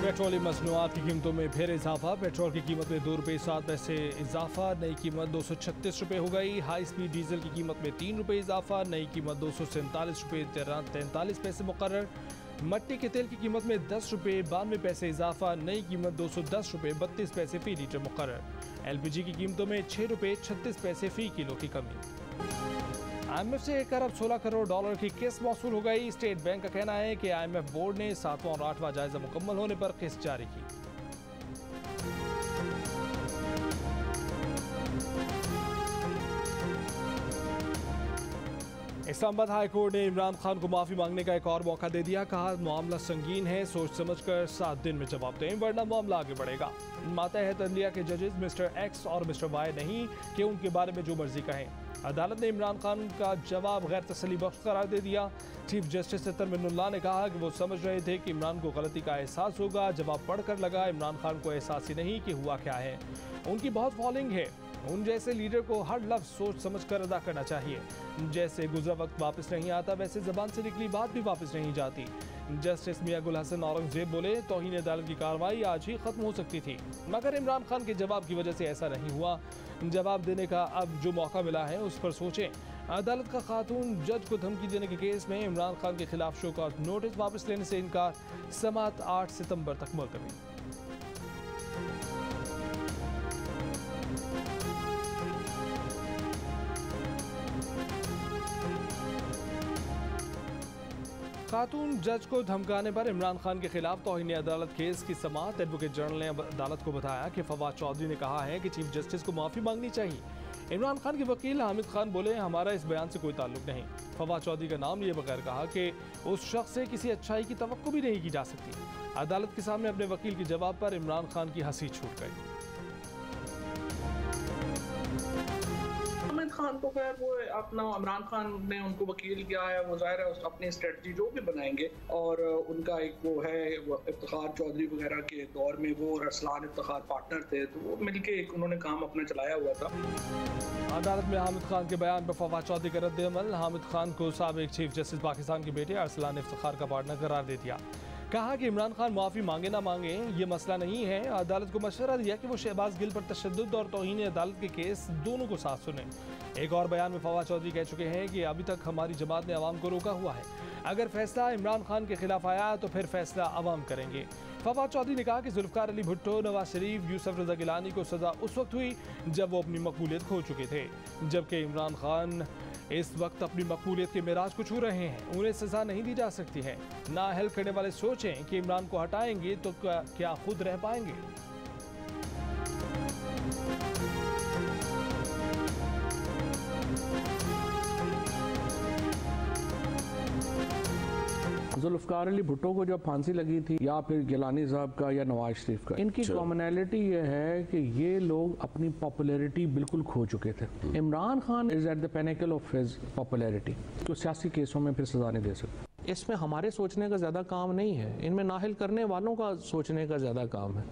Petroleum मसनूआत की कीमतों में फिर इजाफा। पेट्रोल की कीमत में 2 रुपये 7 पैसे इजाफा, नई कीमत 236 रुपये हो गई। हाई स्पीड डीजल की कीमत में 3 रुपये इजाफा, नई कीमत 247 रुपये 43 पैसे मुकर्रर। मट्टी के तेल की कीमत में 10 रुपये 92 पैसे इजाफा, नई कीमत 210 रुपये 32 पैसे फी लीटर मुकर्रर। LPG की कीमतों में 6 रुपये 36 पैसे फी किलो की कमी। IMF से 1 अरब 16 करोड़ डॉलर की किस्त मौसूल हो गई। स्टेट बैंक का कहना है कि IMF बोर्ड ने 7वां और 8वां जायजा मुकम्मल होने पर किस्त जारी की। इस्लामाबाद हाई कोर्ट ने इमरान खान को माफी मांगने का एक और मौका दे दिया। कहा मामला संगीन है, सोच समझकर 7 दिन में जवाब दें वरना मामला आगे बढ़ेगा। मातहत अदलिया के जजेस मिस्टर X और मिस्टर Y नहीं कि उनके बारे में जो मर्जी कहें। अदालत ने इमरान खान का जवाब गैर तसल्ली बख्श करार दे दिया। चीफ जस्टिस सत्तर मिनुल्लाह ने कहा कि वो समझ रहे थे कि इमरान को गलती का एहसास होगा। जवाब पढ़कर लगा इमरान खान को एहसास ही नहीं कि हुआ क्या है। उनकी बहुत फॉलोइंग है। उन जैसे लीडर को हर लफ्ज सोच समझ कर अदा करना चाहिए। जैसे गुजरा वक्त वापस नहीं आता वैसे जबान से निकली बात भी वापस नहीं जाती। जस्टिस मियां गुल हसन औरंगजेब बोले तौहीन अदालत की कार्रवाई आज ही खत्म हो सकती थी, मगर इमरान खान के जवाब की वजह से ऐसा नहीं हुआ। जवाब देने का अब जो मौका मिला है उस पर सोचें। अदालत का खातून जज को धमकी देने के केस में इमरान खान के खिलाफ शो कॉज नोटिस वापस लेने से इनकार। समाअत 8 सितंबर तक मुलतवी। खातून जज को धमकाने पर इमरान खान के खिलाफ तौहीन अदालत केस की समाअत। एडवोकेट जनरल ने अदालत को बताया कि फवाद चौधरी ने कहा है कि चीफ जस्टिस को माफी मांगनी चाहिए। इमरान खान के वकील हामिद खान बोले हमारा इस बयान से कोई ताल्लुक नहीं। फवाद चौधरी का नाम लिए बगैर कहा कि उस शख्स से किसी अच्छाई की तवक्को भी नहीं की जा सकती। अदालत के सामने अपने वकील के जवाब पर इमरान खान की हंसी छूट गई। खान तो खैर वो अपना इमरान खान ने उनको वकील किया है, वो जाहिर है अपनी स्ट्रेटजी जो भी बनाएंगे। और उनका एक वो है इफ्तिखार चौधरी वगैरह के दौर में वो और अरसलान इफ्तिखार पार्टनर थे, तो वो मिलके एक उन्होंने काम अपना चलाया हुआ था। अदालत में हामिद खान के बयान पर फवाद चौधरी का रद्द-ए-अमल। हामिद खान को साबिक चीफ जस्टिस पाकिस्तान के बेटे अरसलान इफ्तिखार का पार्टनर करार दे दिया। कहा कि इमरान खान माफ़ी मांगे ना मांगे ये मसला नहीं है। अदालत को मशवरा दिया कि वो शहबाज गिल पर तशद्दुद और तौहीन अदालत के केस दोनों को साथ सुने। एक और बयान में फवाद चौधरी कह चुके हैं कि अभी तक हमारी जमात ने अवाम को रोका हुआ है। अगर फैसला इमरान खान के खिलाफ आया तो फिर फैसला अवाम करेंगे। फवाद चौधरी ने कहा कि जुल्फकार अली भुट्टो, नवाज शरीफ, यूसुफ रजा गिलानी को सजा उस वक्त हुई जब वो अपनी मकबूलियत खो चुके थे, जबकि इमरान खान इस वक्त अपनी मकबूलियत के मेराज को छू रहे हैं। उन्हें सजा नहीं दी जा सकती है। नाअहल करने वाले सोचें कि इमरान को हटाएंगे तो क्या खुद रह पाएंगे। जुल्फकार अली भुट्टो को जब फांसी लगी थी, या फिर गिलानी साहब का या नवाज शरीफ का, इनकी कॉमनैलिटी ये है कि ये लोग अपनी पॉपुलैरिटी बिल्कुल खो चुके थे। Imran Khan is at the pinnacle of his popularity, तो सियासी केसों में फिर सजा नहीं दे सकते। इसमें हमारे सोचने का ज्यादा काम नहीं है, इनमें नाहिल करने वालों का सोचने का ज्यादा काम है।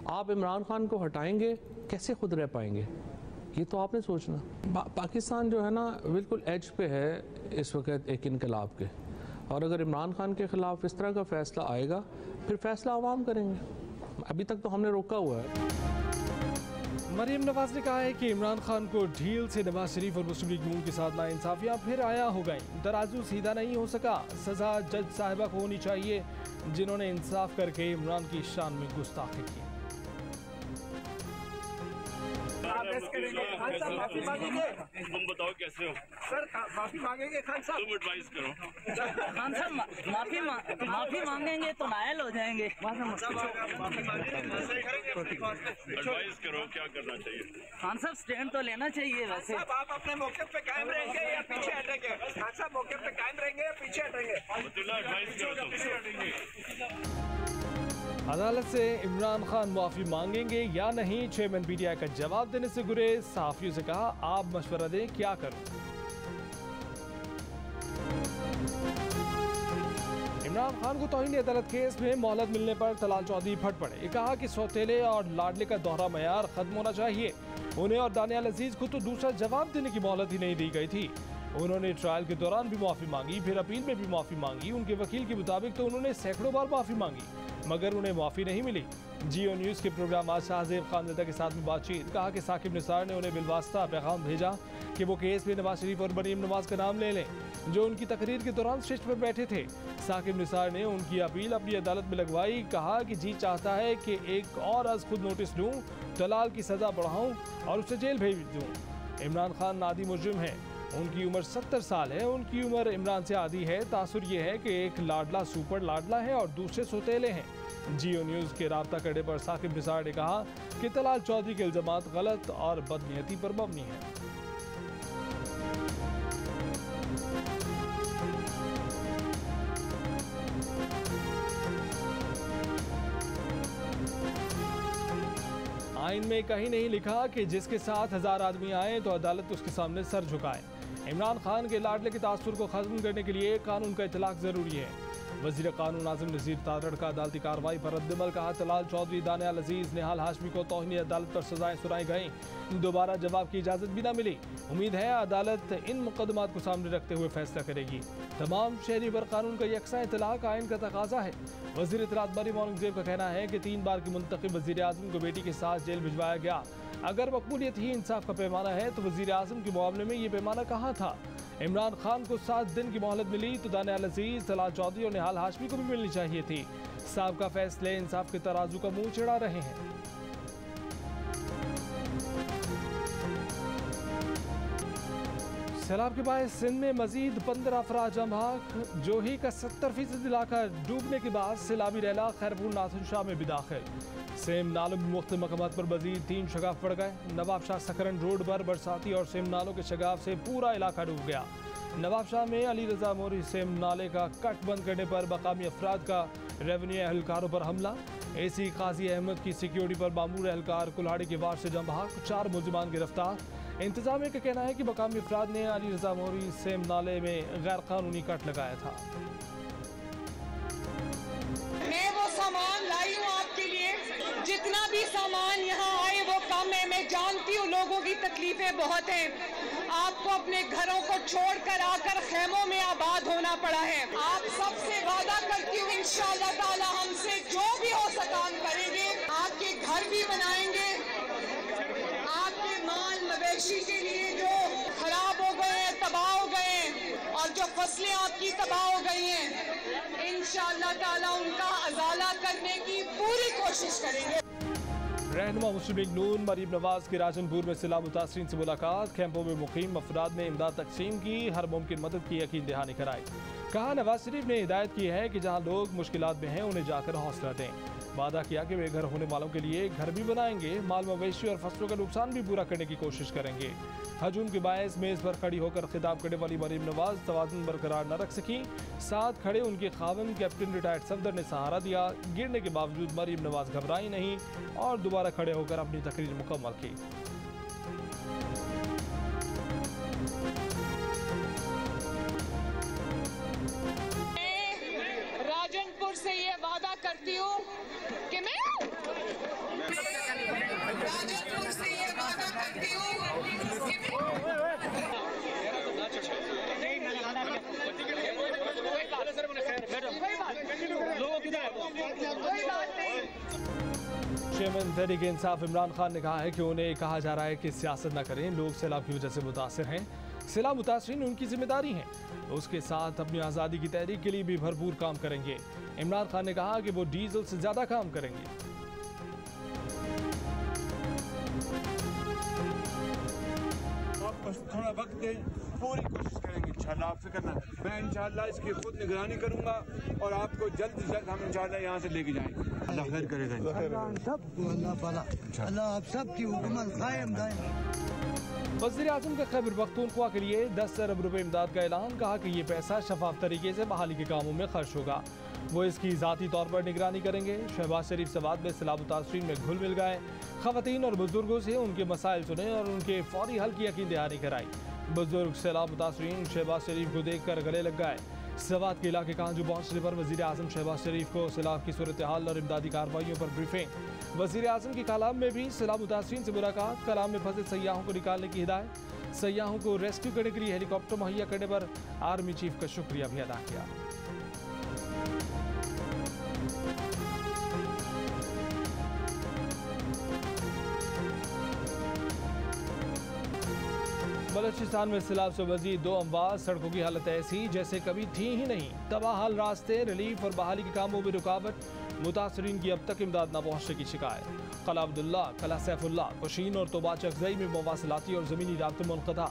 आप इमरान खान को हटाएंगे, कैसे खुद रह पाएंगे, ये तो आपने सोचना। पाकिस्तान जो है ना बिल्कुल एज पे है इस वक्त एक इनकलाब के, और अगर इमरान खान के खिलाफ इस तरह का फैसला आएगा फिर फैसला आवाम करेंगे। अभी तक तो हमने रोका हुआ है। मरीम नवाज ने कहा है कि इमरान खान को ढील से नवाज शरीफ और मुस्लिम लीग नून के साथ नाइंसाफियां फिर आया हो गई। तराजू सीधा नहीं हो सका। सजा जज साहिबा को होनी चाहिए जिन्होंने इंसाफ करके इमरान की शान में गुस्ताखी की। माफी मांगेंगे, तुम बताओ कैसे हो सर? माफी मांगेंगे खान साहब? तुम एडवाइस करो। खान साहब माफी मांगेंगे तो नायल हो जाएंगे। एडवाइस करो क्या करना चाहिए। खान साहब स्टैंड तो लेना चाहिए। वैसे आप अपने मौके पे कायम रहेंगे या पीछे हटेंगे? खान साहब मौके पे कायम रहेंगे या पीछे हटेंगे? एडवाइस करो। अदालत से इमरान खान माफी मांगेंगे या नहीं, चेयरमैन PTI का जवाब देने से गुरेज। सहाफियों से कहा आप मशवरा दें क्या करूं। इमरान खान को तौहीन अदालत केस में मोहलत मिलने पर तलाल चौधरी फट पड़े। कहा कि सौतेले और लाडले का दोहरा मयार खत्म होना चाहिए। उन्हें और दानियाल अजीज को तो दूसरा जवाब देने की मोहलत ही नहीं दी गई थी। उन्होंने ट्रायल के दौरान भी माफ़ी मांगी, फिर अपील में भी माफ़ी मांगी। उनके वकील के मुताबिक तो उन्होंने सैकड़ों बार माफ़ी मांगी, मगर उन्हें माफ़ी नहीं मिली। जियो न्यूज़ के प्रोग्राम आज शाहजेब खान नेता के साथ में बातचीत, कहा कि साकिब निसार ने उन्हें बिलवास्ता पैगाम भेजा कि वो केस में नवाज शरीफ और मरीम नवाज का नाम ले लें, जो उनकी तकरीर के दौरान स्टेज पर बैठे थे। साकिब निसार ने उनकी अपील अपनी अदालत में लगवाई, कहा कि जी चाहता है कि एक और आज खुद नोटिस लूँ, दलाल की सज़ा बढ़ाऊँ और उसे जेल भेज दूँ। इमरान खान नादी मुजरिम है, उनकी उम्र 70 साल है। उनकी उम्र इमरान से आधी है। तासुर ये है कि एक लाडला सुपर लाडला है और दूसरे सोतेले हैं। जियो न्यूज़ के राब्ता करने पर साकिब निसार ने कहा कि तलाल चौधरी के इल्जामात गलत और बदनीयती पर मबनी है। आइन में कहीं नहीं लिखा कि जिसके साथ 1000 आदमी आए तो अदालत उसके सामने सर झुकाए। इमरान खान के लाडले के तासुर को खत्म करने के लिए कानून का इतलाक जरूरी है। वज़ीर कानून आज़म नज़ीर तारड़ का अदालती कार्रवाई पर रद्दमल, कहा तलाल चौधरी, दानियाल अजीज, निहाल हाशमी को तौहीन अदालत पर सजाएं सुनाई गईं, दोबारा जवाब की इजाज़त भी न मिली। उम्मीद है अदालत इन मुकदमात को सामने रखते हुए फैसला करेगी। तमाम शहरी पर कानून का यकसा इतलाक आइन का तकाजा है। वज़ीर इत्तलात मरीम औरंगज़ेब का कहना है कि 3 बार की मुंतखब वज़ीर आज़म को बेटी के साथ जेल भिजवाया गया। अगर मकबूलियत ही इंसाफ का पैमाना है तो वज़ीर आज़म के मामले में ये पैमाना कहाँ था? इमरान खान को 7 दिन की मोहलत मिली तो दानियाल अजीज, तलाल चौधरी और निहाल हाशमी को भी मिलनी चाहिए थी। साहब का फैसले इंसाफ के तराजू का मुंह चिढ़ा रहे हैं। सैलाब के बाद सिंध में मजीद 15 अफराद जमाक। जोही का 70% इलाका डूबने के बाद सैलाबी रैला खैरपुर नाथन शाह में भी दाखिल। सेम नालों में मुख्तलिफ मकामात पर मजीद 3 शगाफ पड़ गए। नवाब शाह सकरन रोड पर बरसाती और सेम नालों के शगाफ से पूरा इलाका डूब गया। नवाब शाह में अली रजा मोरी सेम नाले का कट बंद करने पर मकामी अफराद का रेवेन्यू एहलकारों पर हमला। एसी काजी अहमद की सिक्योरिटी पर मामूर एहलकार कुल्हाड़ी के वार से जंबहाक, 4 मुलजिमान गिरफ्तार। इंतजामिया का कहना है कि मकामी अफराद ने अली रजा मोरी सेम नाले में गैर कानूनी कट लगाया था। मैं वो सामान लाई हूँ आपके लिए, जितना भी सामान यहाँ आए वो कम है। मैं जानती हूँ लोगों की तकलीफें बहुत हैं। आपको अपने घरों को छोड़कर आकर खेमों में आबाद होना पड़ा है। आप सबसे वादा करती हूँ इंशाअल्लाह ताला हमसे जो भी हो सका हम करेंगे। आपके घर भी बनाएंगे, आपके माल मवेशी के लिए जो खराब हो गए हैं, तबाह हो गए हैं, और जो फसलें आपकी तबाह हो गई हैं, इंशाअल्लाह ताला उनका अजाला करने की पूरी कोशिश करेंगे। रहनुमा मुस्लिम लीग नून मरीम नवाज के राजनपुर में सैलाब मुतासरीन से मुलाकात। कैंपों में मुकीम अफराद ने इमदाद तकसीम की, हर मुमकिन मदद की यकीन दहानी कराई। कहा नवाज शरीफ ने हिदायत की है कि जहां लोग मुश्किलात में हैं उन्हें जाकर हौसला दें। वादा किया कि वे घर होने वालों के लिए घर भी बनाएंगे, माल मवेशी और फसलों का नुकसान भी पूरा करने की कोशिश करेंगे। हजूम के बायस मेज़ पर खड़ी होकर खिताब करने वाली मरीम नवाज तवाज़ुन बरकरार न रख सकी। साथ खड़े उनके खावन कैप्टन रिटायर्ड सफदर ने सहारा दिया। गिरने के बावजूद मरीम नवाज घबराई नहीं और दोबारा खड़े होकर अपनी तकरीर मुकम्मल की। राजनपुर से ये वादा करती हूँ कि मैं राजनपुर से ये वादा करती हूँ कि चेयरमैन तहरीक इंसाफ इमरान खान ने कहा है कि उन्हें कहा जा रहा है कि सियासत न करें, लोग सैलाब की वजह से मुतासर हैं। सैलाब मुतासरीन उनकी जिम्मेदारी है, उसके साथ अपनी आज़ादी की तहरीक के लिए भी भरपूर काम करेंगे। इमरान खान ने कहा कि वो डीजल से ज़्यादा काम करेंगे। आप बस थोड़ा वक्त दें, पूरी कोशिश करेंगे इंशाल्लाह। आप फिक्र ना, मैं इंशाल्लाह इसकी खुद निगरानी करूंगा और आपको जल्द से जल्द हम इंशाल्लाह यहाँ से लेके जाएंगे। अल्लाह खैर करेगा। अल्लाह आप सबकी हुकूमत कायम दायम। वज़ीर आज़म का खैबर पख्तूनख्वा के लिए 10 अरब रुपए इमदाद का ऐलान। कहा कि ये पैसा शफाफ तरीके से बहाली के कामों में खर्च होगा, वो इसकी ज़ाती तौर पर निगरानी करेंगे। शहबाज शरीफ सवाद में सैलाब मुतासरीन में घुल मिल गए। ख़वातीन और बुजुर्गों से उनके मसाइल सुने और उनके फौरी हल की यकीन दहानी कराई। बुजुर्ग सैलाब मुतासरीन शहबाज शरीफ को देख कर गले लग गए। सवात के इलाके कांजू पहुंचने पर वजीर आजम शहबाज शरीफ को सैलाब की सूरत हाल और इमदादी कार्रवाइयों पर ब्रीफिंग। वजीर आजम की कलाम में भी सैलाब मुतासरीन से मुलाकात, कलाम में फंसे सयाहों को निकालने की हिदायत, सयाहों को रेस्क्यू करने के लिए हेलीकॉप्टर मुहैया करने पर आर्मी चीफ का शुक्रिया भी अदा किया। बलूचिस्तान में सैलाब से मजीद 2 अमवात, सड़कों की हालत ऐसी जैसे कभी थी ही नहीं, तबाह हाल रास्ते, रिलीफ और बहाली के कामों में रुकावट, मुतासरीन की अब तक इमदाद न पहुंचने की शिकायत। कला अब्दुल्ला, कला सैफुल्ला, कुशीन और तोबा चकजई में मवासिलाती और ज़मीनी राब्ते मुनक़ता।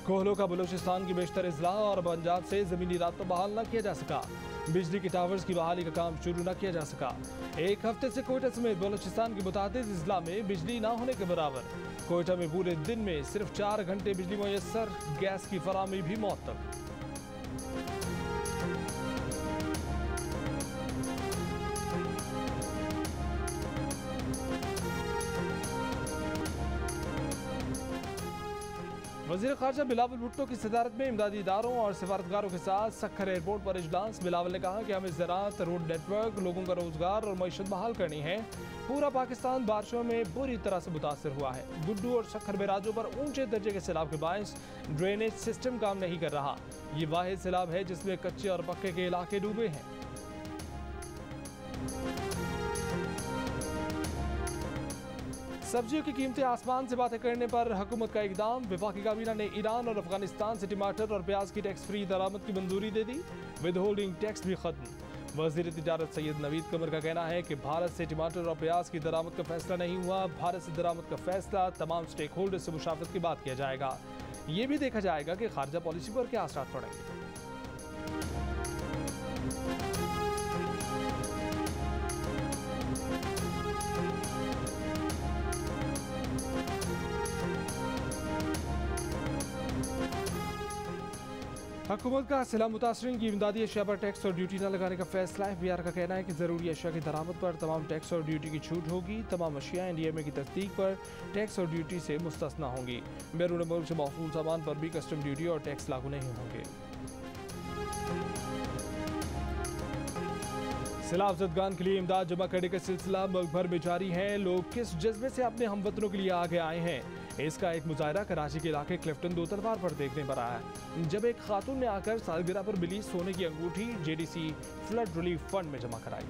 कोहलों का बलूचिस्तान की बेशतर अजला और पंजाब से ज़मीनी राब्ता बहाल न किया जा सका। बिजली के टावर्स की बहाली का काम शुरू न किया जा सका। एक हफ्ते से कोयटा समेत बलूचिस्तान के मुतादिद अजला में बिजली न होने के बराबर। कोयटा में पूरे दिन में सिर्फ 4 घंटे बिजली मुयस्सर, गैस की फराहमी भी मौतब। वज़ीर ख़ारजा बिलावल भुट्टो की सदारत में इमदादी इदारों और सिफारतकारों के साथ सक्खर एयरपोर्ट पर इजलास। बिलावल ने कहा कि हमें ज़राअत, रोड नेटवर्क, लोगों का रोजगार और मईशत बहाल करनी है। पूरा पाकिस्तान बारिशों में बुरी तरह से मुतासर हुआ है। गुड्डू और सक्खर बैराजों पर ऊंचे दर्जे के सैलाब के बायस ड्रेनेज सिस्टम काम नहीं कर रहा। ये वाहिद सैलाब है जिसमें कच्चे और पक्के के इलाके डूबे हैं। सब्जियों की कीमतें आसमान से बातें करने पर हुकूमत का इकदाम। वफाकी काबीना ने ईरान और अफगानिस्तान से टमाटर और प्याज की टैक्स फ्री दरामद की मंजूरी दे दी। विद होल्डिंग टैक्स भी खत्म। वज़ीर तिजारत सैयद नवीद कमर का कहना है कि भारत से टमाटर और प्याज की दरामद का फैसला नहीं हुआ। भारत से दरामद का फैसला तमाम स्टेक होल्डर से मुशावरत के बाद किया जाएगा। ये भी देखा जाएगा कि खारजा पॉलिसी पर क्या असरात पड़ेंगे। हुकूमत का सैलाब मुतासरीन की इमदादी अशिया पर टैक्स और ड्यूटी न लगाने का फैसला है। BR का कहना है कि ज़रूरी अशिया की दरामद पर तमाम टैक्स और ड्यूटी की छूट होगी। तमाम अशिया NDMA की तस्दीक पर टैक्स और ड्यूटी से मुस्तस्ना होंगी। बैरून मुल्क से मौसूल सामान पर भी कस्टम ड्यूटी और टैक्स लागू नहीं होंगे। सैलाब ज़दगान के लिए इमदाद जमा करने का सिलसिला मुल्क भर में जारी है। लोग किस जज्बे से अपने हमवतनों के लिए आगे आए हैं, इसका एक मुजाहरा कराची के इलाके क्लिफ्टन 2 तलवार पर देखने पर आया, जब एक खातून ने आकर सालगिरह पर मिली सोने की अंगूठी JDC फ्लड रिलीफ फंड में जमा कराई।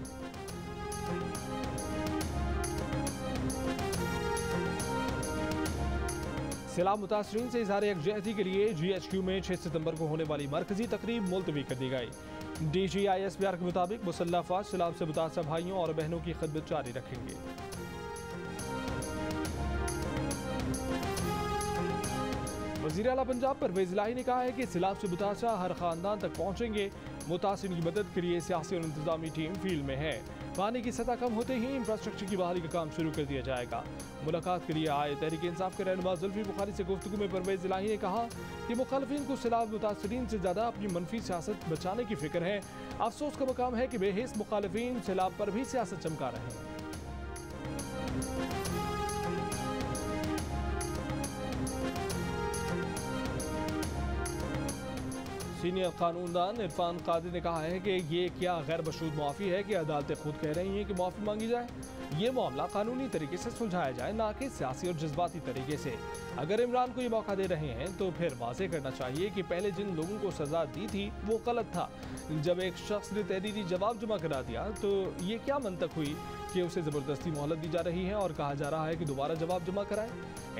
सैलाब मुतासरीन से इज़हार यकजहती के लिए GHQ में 6 सितंबर को होने वाली मरकजी तकरीब मुलतवी कर दी गई। DGIS-BR के मुताबिक मुसल्लह अफवाज सैलाब से मुतासर भाइयों और बहनों की खिदमत जारी रखेंगे। वज़ीर आला पंजाब परवेज़ इलाही ने कहा है कि सैलाब से मुतासर हर खानदान तक पहुँचेंगे। मुतासरीन की मदद के लिए सियासी और इंतजामी टीम फील्ड में है। पानी की सतह कम होते ही इंफ्रास्ट्रक्चर की बहाली का काम शुरू कर दिया जाएगा। मुलाकात के लिए आए तहरीक इंसाफ के रहनुमा जुल्फी बुखारी से गुफ्तगू में परवेज़ इलाही ने कहा कि मुखालिफिन को सैलाब मुतासरीन से ज़्यादा अपनी मनफी सियासत बचाने की फिक्र है। अफसोस का मकाम है कि बेहिस मुखालिफिन सैलाब पर भी सियासत चमका रहे हैं। सीनियर कानूनदान इरफान कादिर ने कहा है कि ये क्या गैर मशरूत मुआफ़ी है कि अदालतें खुद कह रही हैं कि मुआफ़ी मांगी जाए। ये मामला कानूनी तरीके से सुलझाया जाए, ना कि सियासी और जज्बाती तरीके से। अगर इमरान को ये मौका दे रहे हैं तो फिर वाज़ेह करना चाहिए कि पहले जिन लोगों को सज़ा दी थी वो गलत था। जब एक शख्स ने तहरीरी जवाब जमा करा दिया तो ये क्या मंतक हुई कि उसे ज़बरदस्ती मोहलत दी जा रही है और कहा जा रहा है कि दोबारा जवाब जमा कराए।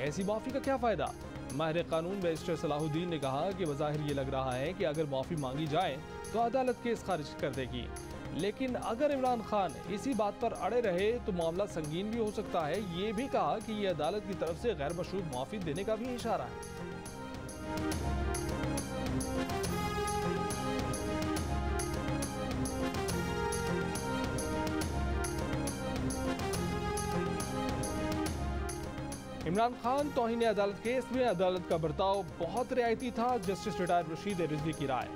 ऐसी माफ़ी का क्या फ़ायदा। माहिर कानून बैरिस्टर सलाहुद्दीन ने कहा कि बज़ाहिर ये लग रहा है कि अगर माफ़ी मांगी जाए तो अदालत केस खारिज कर देगी, लेकिन अगर इमरान खान इसी बात पर अड़े रहे तो मामला संगीन भी हो सकता है। ये भी कहा कि ये अदालत की तरफ से गैर मशरूत मुआफ़ी देने का भी इशारा है। इमरान खान तौहीन अदालत केस में अदालत का बर्ताव बहुत रियायती था। जस्टिस रिटायर्ड रशीद रिजवी की राय।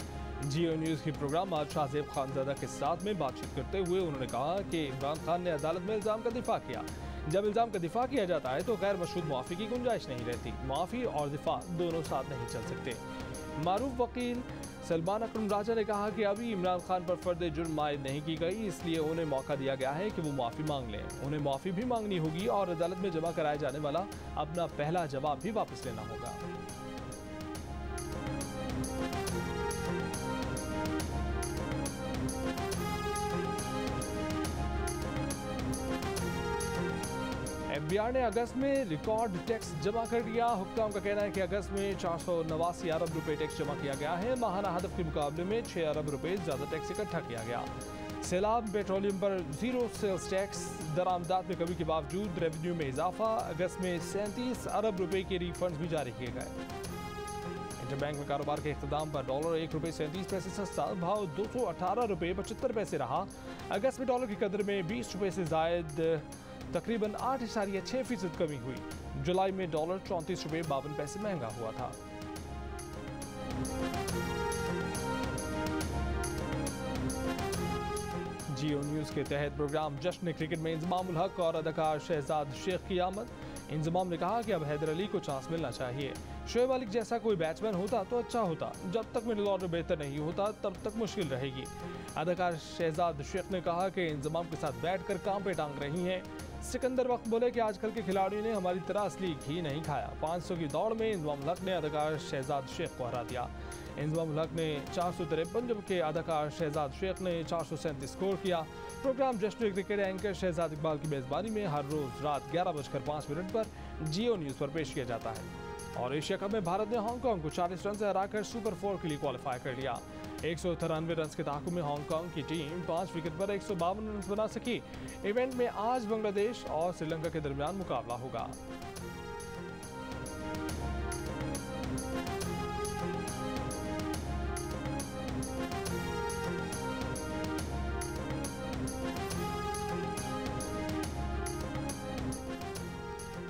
जियो न्यूज़ के प्रोग्राम आज शाहजेब खानजादा के साथ में बातचीत करते हुए उन्होंने कहा कि इमरान खान ने अदालत में इल्ज़ाम का दिफा किया। जब इल्ज़ाम का दिफा किया जाता है तो गैर मशरूत मुआफ़ी की गुंजाइश नहीं रहती। मुआफ़ी और दिफा दोनों साथ नहीं चल सकते। मारूफ वकील सलमान अकरम राजा ने कहा कि अभी इमरान खान पर फर्द जुर्म आयद नहीं की गई, इसलिए उन्हें मौका दिया गया है कि वो माफ़ी मांग लें। उन्हें माफ़ी भी मांगनी होगी और अदालत में जमा कराए जाने वाला अपना पहला जवाब भी वापस लेना होगा। FBI ने अगस्त में रिकॉर्ड टैक्स जमा कर दिया। हुक्काम का कहना है कि अगस्त में 489 अरब रुपए टैक्स जमा किया गया है। माहाना हदफ के मुकाबले में 6 अरब रुपए ज़्यादा टैक्स इकट्ठा किया गया। सैलाब पेट्रोलियम पर ज़ीरो सेल्स टैक्स, दरामदात में कमी के बावजूद रेवेन्यू में इजाफा। अगस्त में 37 अरब रुपए के रिफंड भी जारी किए गए। इंटरबैंक में कारोबार के इख्तिताम पर डॉलर 1 रुपये 37 पैसे सस्ता, भाव 218 रुपये 75 पैसे रहा। अगस्त में डॉलर की कदर में 20 रुपये से जायद तकरीबन 8.6% कमी हुई। जुलाई में डॉलर 34 रुपये 52 पैसे महंगा हुआ था। जियो न्यूज़ के तहत प्रोग्राम जश्न क्रिकेट में इंजमाम उल हक और अदाकार शहजाद शेख की आमद। इंजमाम ने कहा कि अब हैदर अली को चांस मिलना चाहिए। शोएब मलिक जैसा कोई बैट्समैन होता तो अच्छा होता, जब तक मिडिल ऑर्डर बेहतर नहीं होता तब तक मुश्किल रहेगी। अदाकार शहजाद शेख ने कहा कि इंजमाम के साथ बैठकर काम पे टांग रही हैं। सिकंदर वक्त बोले कि आजकल के खिलाड़ियों ने हमारी तरह असली घी नहीं खाया। 500 की दौड़ में इंजमाम उल हक ने अदाकार शहजाद शेख को हरा दिया। इंजमाम उल हक ने 453 जबकि अदाकार शहजाद शेख ने 437 स्कोर किया। प्रोग्राम जश्न क्रिकेट एंकर शहजाद इकबाल की मेज़बानी में हर रोज़ रात 11:05 पर जियो न्यूज़ पर पेश किया जाता है। और एशिया कप में भारत ने हांगकांग को 40 रन से हराकर सुपर 4 के लिए क्वालिफाई कर लिया। 193 रन के ताक़ुब में हांगकांग की टीम 5 विकेट पर 152 रन बना सकी। इवेंट में आज बांग्लादेश और श्रीलंका के दरमियान मुकाबला होगा।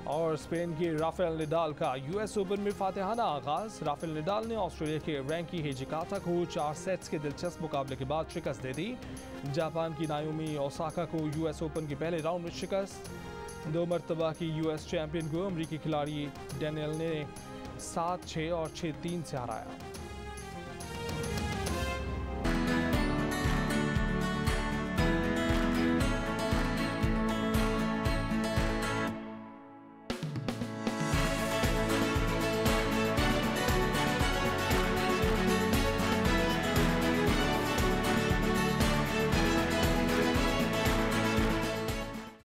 और स्पेन के राफेल नडाल का यूएस ओपन में फातिहाना आगाज। राफेल नडाल ने ऑस्ट्रेलिया के रैंकी हिजिकाता को 4 सेट्स के दिलचस्प मुकाबले के बाद शिकस्त दे दी। जापान की नाओमी ओसाका को यूएस ओपन के पहले राउंड में शिकस्त। 2 मरतबा की यूएस चैंपियन को अमरीकी खिलाड़ी डैनियल ने 7-6 और 6-3 से हराया।